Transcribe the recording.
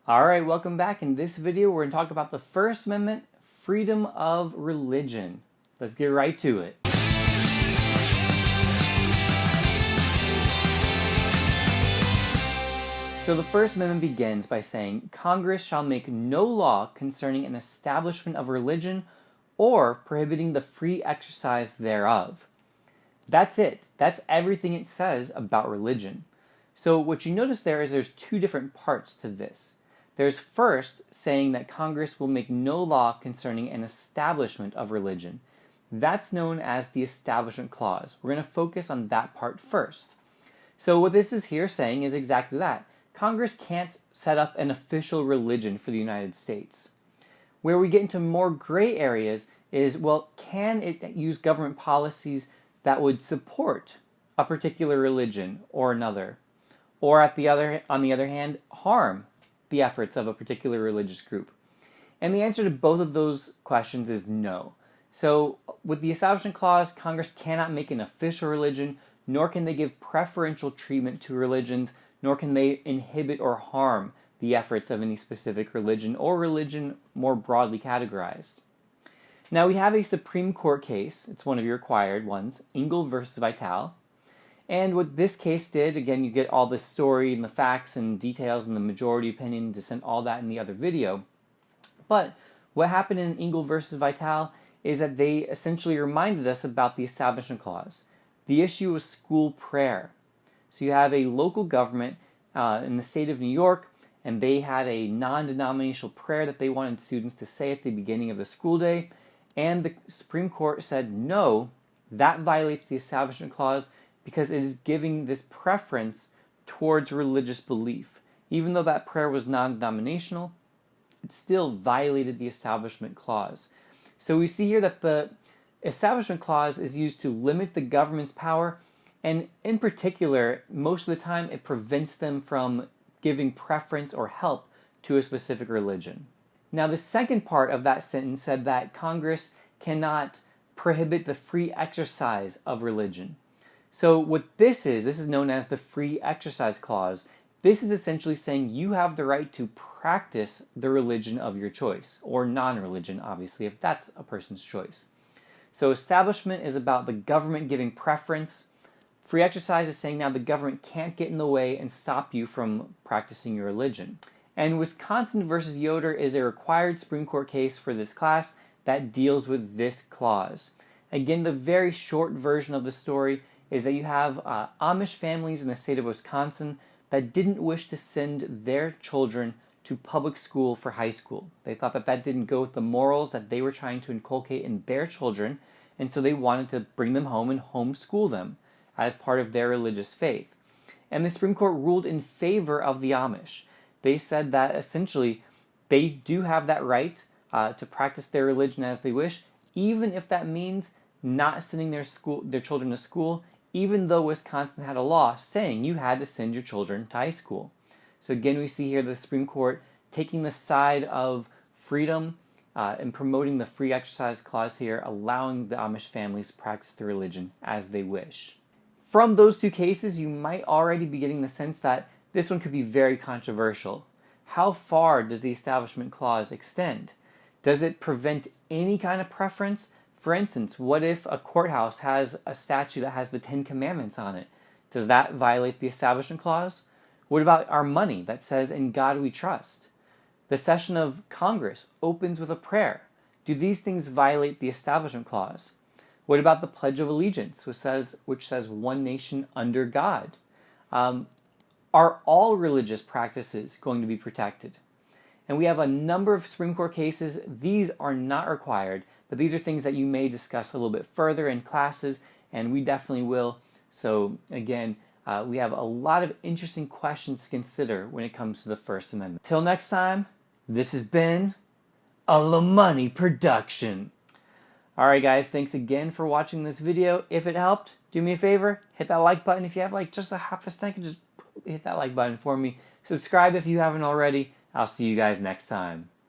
Alright, welcome back. In this video, we're going to talk about the First Amendment, freedom of religion. Let's get right to it. So the First Amendment begins by saying, Congress shall make no law concerning an establishment of religion or prohibiting the free exercise thereof. That's it. That's everything it says about religion. So what you notice there is there's two different parts to this. There's first saying that Congress will make no law concerning an establishment of religion. That's known as the Establishment Clause. We're going to focus on that part first. So what this is here saying is exactly that. Congress can't set up an official religion for the United States. Where we get into more gray areas is, well, can it use government policies that would support a particular religion or another? Or on the other hand, harm the efforts of a particular religious group? And the answer to both of those questions is no. So with the Establishment Clause, Congress cannot make an official religion, nor can they give preferential treatment to religions, nor can they inhibit or harm the efforts of any specific religion or religion more broadly categorized. Now we have a Supreme Court case, it's one of your required ones, Engle versus Ital. And what this case did, again, you get all the story and the facts and details and the majority opinion, dissent, all that in the other video. But what happened in Engle versus Ital is that they essentially reminded us about the Establishment Clause. The issue was school prayer. So you have a local government in the state of New York, and they had a non-denominational prayer that they wanted students to say at the beginning of the school day. And the Supreme Court said, no, that violates the Establishment Clause, because it is giving this preference towards religious belief. Even though that prayer was non-denominational, it still violated the Establishment Clause. So we see here that the Establishment Clause is used to limit the government's power, and in particular, most of the time it prevents them from giving preference or help to a specific religion. Now the second part of that sentence said that Congress cannot prohibit the free exercise of religion. So what this is known as the Free Exercise Clause. This is essentially saying you have the right to practice the religion of your choice, or non-religion, obviously, if that's a person's choice. So establishment is about the government giving preference. Free exercise is saying now the government can't get in the way and stop you from practicing your religion. And Wisconsin versus Yoder is a required Supreme Court case for this class that deals with this clause. Again, the very short version of the story is that you have Amish families in the state of Wisconsin that didn't wish to send their children to public school for high school. They thought that that didn't go with the morals that they were trying to inculcate in their children, and so they wanted to bring them home and homeschool them as part of their religious faith. And the Supreme Court ruled in favor of the Amish. They said that essentially they do have that right to practice their religion as they wish, even if that means not sending their children to school, even though Wisconsin had a law saying you had to send your children to high school. So again, we see here the Supreme Court taking the side of freedom and promoting the Free Exercise Clause here, allowing the Amish families to practice their religion as they wish. From those two cases, you might already be getting the sense that this one could be very controversial. How far does the Establishment Clause extend? Does it prevent any kind of preference? For instance, what if a courthouse has a statue that has the Ten Commandments on it? Does that violate the Establishment Clause? What about our money that says, "In God we trust"? The session of Congress opens with a prayer. Do these things violate the Establishment Clause? What about the Pledge of Allegiance, which says one nation under God? Are all religious practices going to be protected? And we have a number of Supreme Court cases. These are not required, but these are things that you may discuss a little bit further in classes, and we definitely will. So again, we have a lot of interesting questions to consider when it comes to the First Amendment. Till next time, this has been a LaMoney production. Alright guys, thanks again for watching this video. If it helped, do me a favor, hit that like button. If you have like just a half a second, just hit that like button for me. Subscribe if you haven't already. I'll see you guys next time.